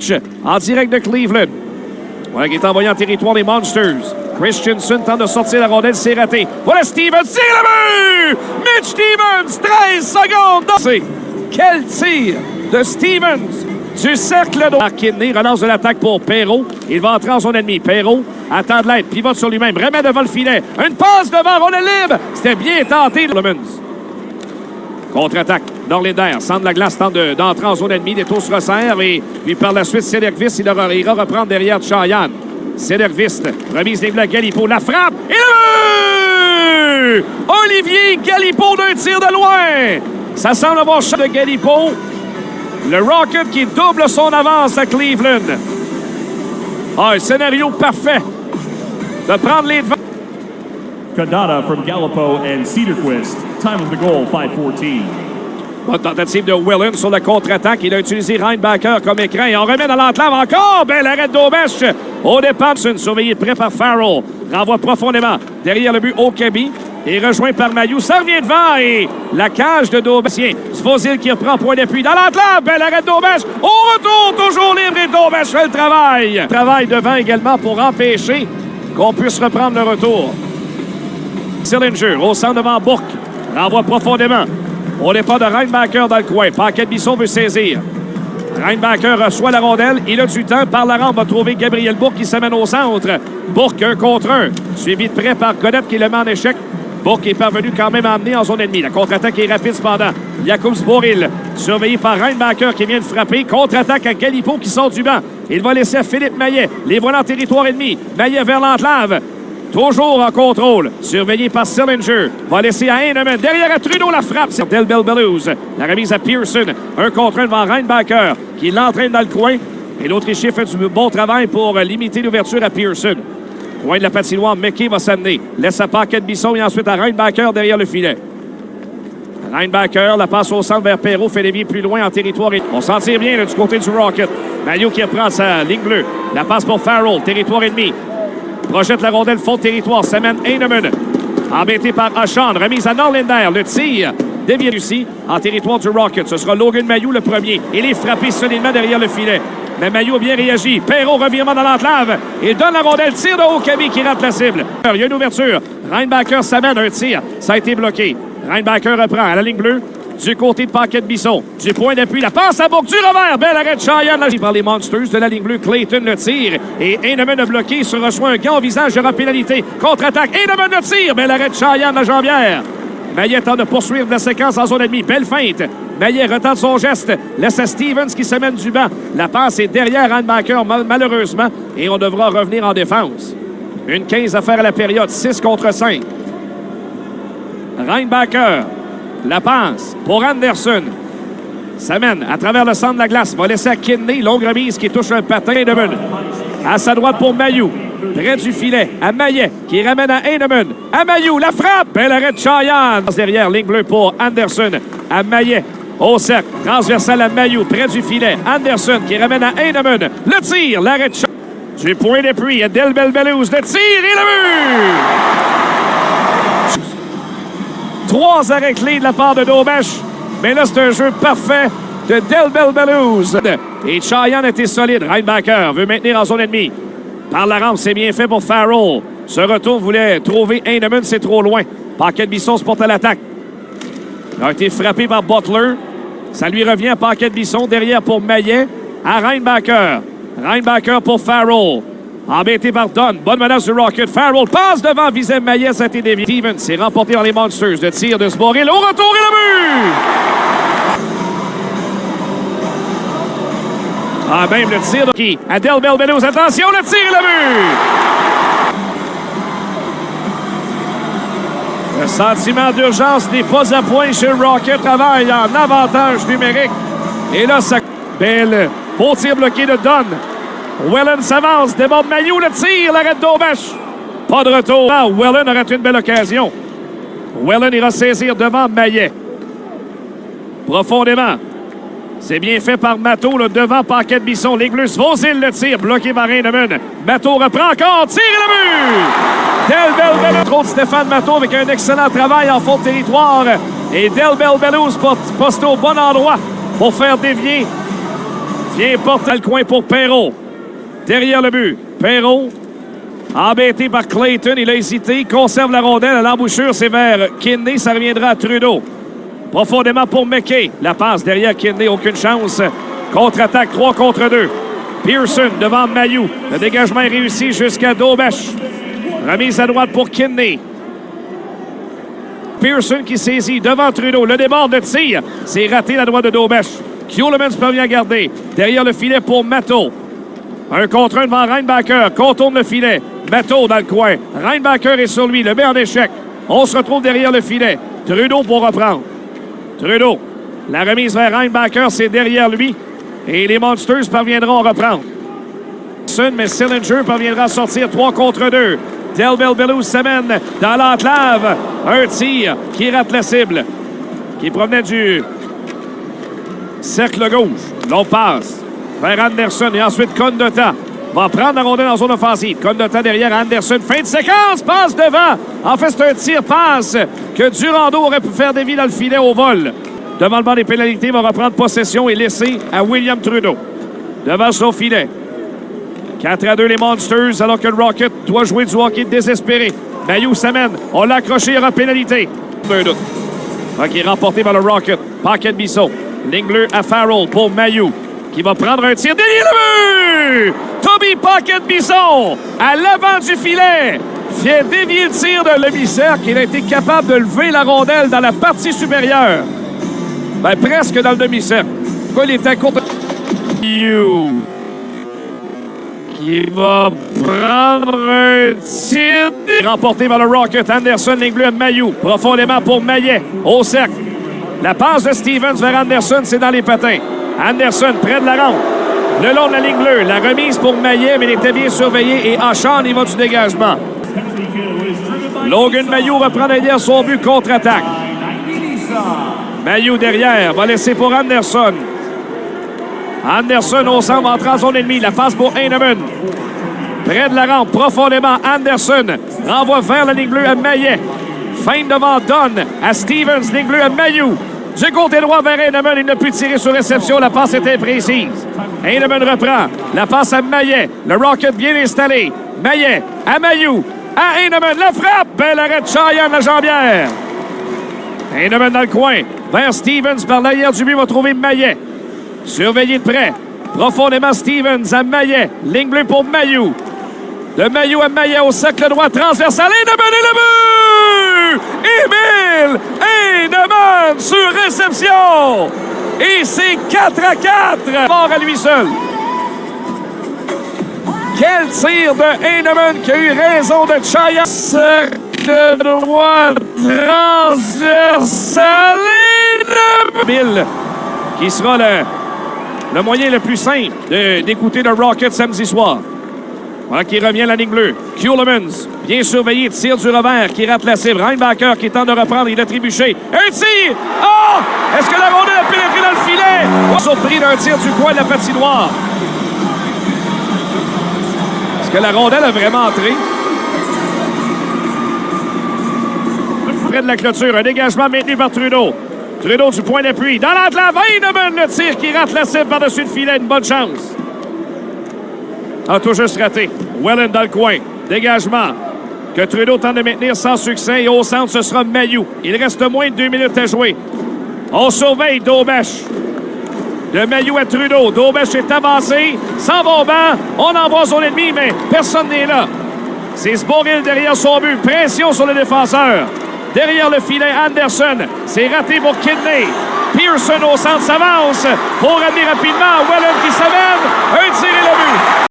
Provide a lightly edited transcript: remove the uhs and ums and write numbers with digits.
match en direct de Cleveland. Voilà qui est envoyé en territoire des Monsters. Christensen tente de sortir la rondelle, c'est raté. Voilà Stevens, tire le but! Mitch Stevens, 13 secondes. Quel tir de Stevens du cercle de Kidney, relance de l'attaque pour Perrault. Il va entrer en zone ennemie. Perrault attend de l'aide, pivote sur lui-même, remet devant le filet. Une passe devant, rondelle libre. C'était bien tenté. Lemons. Contre-attaque. Norlinder, centre de la glace, tente d'entrer en zone ennemie. Des tours se resserrent et puis par la suite, Cederqvist, il ira reprendre derrière Chayan. Cederqvist, remise des bleus à Galipo. La frappe et le but! Olivier Galipo d'un tir de loin. Ça semble avoir changé de Galipo. Le Rocket qui double son avance à Cleveland. Un scénario parfait de prendre les devants. Kadada from Galipo and Cederqvist. Time of the goal, 5:14. Bonne tentative de Whelan sur le contre-attaque. Il a utilisé Reinbacker comme écran. Et on remet dans l'enclave encore. Bel arrêt de Dobesch. Au départ, surveillé de près par Farrell. Renvoie profondément derrière le but Okabe. Et rejoint par Mailloux. Ça revient devant. Et la cage de Dobesch. Svozil qui reprend point d'appui dans l'enclave. Bel arrêt de Dobesch. Au retour, toujours libre. Et Dobesch fait le travail. Travail devant également pour empêcher qu'on puisse reprendre le retour. Sillinger au centre devant Bourque. Renvoie profondément. Au départ de Reinbacker dans le coin. Paquette-Bisson veut saisir. Reinbacker reçoit la rondelle. Il a du temps. Par la rampe, va trouver Gabriel Bourque qui s'amène au centre. Bourque, 1 contre 1. Suivi de près par Godette qui le met en échec. Bourque est parvenu quand même à amener en zone ennemie. La contre-attaque est rapide cependant. Jakub Boril, surveillé par Reinbacker qui vient de frapper. Contre-attaque à Galipo qui sort du banc. Il va laisser à Philippe Maillet. Les voilà en territoire ennemi. Maillet vers l'enclave. Toujours en contrôle. Surveillé par Sillinger. Va laisser à Heinemann. Derrière à Trudeau, la frappe. C'est Del Belbelouz. La remise à Pearson. 1 contre 1 devant Reinbacker qui l'entraîne dans le coin. Et l'Autrichien fait du bon travail pour limiter l'ouverture à Pearson. Coin de la patinoire, McKay va s'amener. Laisse à Paquette-Bisson et ensuite à Reinbacker derrière le filet. Reinbacker, la passe au centre vers Perrault, fait dévier plus loin en territoire. On s'en tire bien là, du côté du Rocket. Mailloux qui reprend sa ligne bleue. La passe pour Farrell, territoire ennemi. Projette la rondelle, fond de territoire, s'amène Heinemann. Embêté par Auchan, remise à Norlinder. Le tir dévié ici en territoire du Rocket. Ce sera Logan Mailloux le premier. Il est frappé solidement derrière le filet. Mais Mailloux a bien réagi. Perrault revirement dans l'enclave. Il donne la rondelle, tire de Okabe qui rate la cible. Il y a une ouverture. Reinbacker s'amène un tir. Ça a été bloqué. Reinbacker reprend à la ligne bleue. Du côté de Paquette-Bisson. Du point d'appui, la passe à Bourque du revers. Bel arrêt de Chayan par les Monsters de la ligne bleue. Clayton le tire. Et Heinemann a bloqué. Se reçoit un gant au visage. Il y aura pénalité. Contre-attaque. Heinemann le tire. Bel arrêt de Chayan la jambière. Maillet tente de poursuivre la séquence en zone ennemie. Belle feinte. Maillet retente son geste. Laisse à Stevens qui se mène du banc. La passe est derrière Reinbacker malheureusement. Et on devra revenir en défense. Une 15 à faire à la période. 6 contre 5. Reinbacker. La passe pour Anderson. S'amène à travers le centre de la glace. Va laisser à Kidney. Longue remise qui touche un patin. Heinemann. À sa droite pour Mailloux. Près du filet. À Maillet qui ramène à Heinemann. À Mailloux. La frappe. Bel arrêt de Chayan. Derrière, ligne bleue pour Anderson. À Maillet. Au cercle. Transversal à Mailloux. Près du filet. Anderson qui ramène à Heinemann. Le tir. L'arrêt de Chayan. Du point d'appui à Del Belbelouz. Le tir et le but. 3 arrêts clés de la part de Dobesch. Mais là, c'est un jeu parfait de Del Belbelouz. Et Chayan était solide. Reinbacker veut maintenir en zone ennemie. Par la rampe, c'est bien fait pour Farrell. Ce retour voulait trouver Heinemann, c'est trop loin. Paquette-Bisson se porte à l'attaque. Il a été frappé par Butler. Ça lui revient à Paquette-Bisson. Derrière pour Maillet. À Reinbacker. Reinbacker pour Farrell. Embêté par Dunn. Bonne menace du Rocket. Farrell passe devant, visait Maillet. Ça a été dévié. Stevens s'est remporté dans les Monsters. Le tir de Sboril. Au retour et le but! Ah, même le tir de qui? À Del Belbelouz. Attention, le tir et le but! Le sentiment d'urgence n'est pas à point chez le Rocket. Travaille en avantage numérique. Et là, ça... Belle. Beau tir bloqué de Dunn. Whelan s'avance, déborde Mailloux, le tir, l'arrêt de Dobesch. Pas de retour. Ah, Whelan aurait eu une belle occasion. Whelan ira saisir devant Maillet. Profondément. C'est bien fait par Matteau, là, devant Paquette-Bisson. Les Bleus, Svozil le tir, bloqué par Heinemann. Matteau reprend encore, tire le but! Del Belbelouz. Trop de Stéphane Matteau avec un excellent travail en fond de territoire. Et Del Belbelouz posté au bon endroit pour faire dévier Vient porter le coin pour Perrault. Derrière le but. Perrault, embêté par Clayton. Il a hésité. Il conserve la rondelle. À l'embouchure, c'est vers Kidney. Ça reviendra à Trudeau. Profondément pour McKay. La passe derrière Kidney. Aucune chance. Contre-attaque 3 contre 2. Pearson devant Mailloux. Le dégagement est réussi jusqu'à Daubesch. Remise à droite pour Kidney. Pearson qui saisit devant Trudeau. Le débord de tir. C'est raté la droite de Daubesch. Keulemans parvient à garder. Derrière le filet pour Matteau. Un contre un devant Reinbacher. Contourne le filet. Matteau dans le coin. Reinbacher est sur lui. Le met en échec. On se retrouve derrière le filet. Trudeau pour reprendre. Trudeau. La remise vers Reinbacher, c'est derrière lui. Et les Monsters parviendront à reprendre. Mais Sillinger parviendra à sortir 3 contre 2. Del Belbelou s'amène dans l'enclave. Un tir qui rate la cible. Qui provenait du cercle gauche. L'on passe vers Anderson et ensuite Condotta va prendre la rondelle en zone offensive. Condotta derrière Anderson. Fin de séquence. Passe devant. En fait, c'est un tir-passe que Durando aurait pu faire dévier dans le filet au vol. Devant le banc des pénalités, va reprendre possession et laisser à William Trudeau. Devant son filet. 4-2 les Monsters, alors que le Rocket doit jouer du hockey désespéré. Mailloux s'amène. On l'a accroché, il y aura pénalité. Un doute. OK, remporté par le Rocket. Paquette-Bisson. Ligne bleue à Farrell pour Mailloux, qui va prendre un tir derrière le but! Toby Paquette-Bisson, à l'avant du filet, fait dévier le tir de l'émissaire, qu'il a été capable de lever la rondelle dans la partie supérieure. Ben, presque dans le demi-cercle. Pourquoi il était contre... Mailloux, qui va prendre un tir remporté par le Rocket. Anderson, ligne bleue à Mailloux, profondément pour Maillet, au cercle. La passe de Stevens vers Anderson, c'est dans les patins. Anderson, près de la rampe. Le long de la ligne bleue. La remise pour Maillet, mais il était bien surveillé. Et Auchan, il va du dégagement. Logan Mailloux va prendre derrière son but contre-attaque. Mailloux derrière, va laisser pour Anderson. Anderson au centre, entre en zone ennemie. La passe pour Heinemann. Près de la rampe, profondément. Anderson renvoie vers la ligne bleue à Maillet. Feinte devant Dunn à Stevens, ligne bleue à Mailloux. Du côté droit vers Heinemann, il n'a pu tirer sur réception. La passe était précise. Heinemann reprend. La passe à Maillet. Le Rocket bien installé. Maillet à Mailloux. À Heinemann. La frappe. Bel arrêt de Cheyenne, la jambière. Heinemann dans le coin. Vers Stevens par l'arrière du but va trouver Maillet. Surveillé de près. Profondément Stevens à Maillet. Ligne bleue pour Mailloux. De Mailloux à Maillet au cercle droit transversal. Heinemann et le but! Émile Heinemann sur réception! Et c'est 4-4. Mort à lui seul. Quel tir de Heinemann qui a eu raison de Chaya. Cercle droit transversal. Bill, qui sera le moyen le plus simple d'écouter le Rocket samedi soir. Voilà qui revient à la ligne bleue. Keulemans, bien surveillé, tire du revers, qui rate la cible. Reinbacher qui tente de reprendre, il a trébuché. Un tir! Oh! Est-ce que la rondelle a pénétré dans le filet? Surpris d'un tir du coin de la patinoire. Est-ce que la rondelle a vraiment entré? Près de la clôture, un dégagement maintenu par Trudeau. Trudeau du point d'appui. Dans l'enclave, Heinemann, le tir qui rate la cible par-dessus le filet. Une bonne chance. A tout juste raté. Welland dans le coin. Dégagement que Trudeau tente de maintenir sans succès. Et au centre, ce sera Mailloux. Il reste moins de 2 minutes à jouer. On surveille Daubesch. De Mailloux à Trudeau. Daubesch est avancé. S'en va au banc. On envoie son ennemi, mais personne n'est là. C'est Sporil derrière son but. Pression sur le défenseur. Derrière le filet, Anderson. C'est raté pour Kidney. Pearson au centre s'avance. Pour ramener rapidement. Welland qui s'amène. Un tir et le but.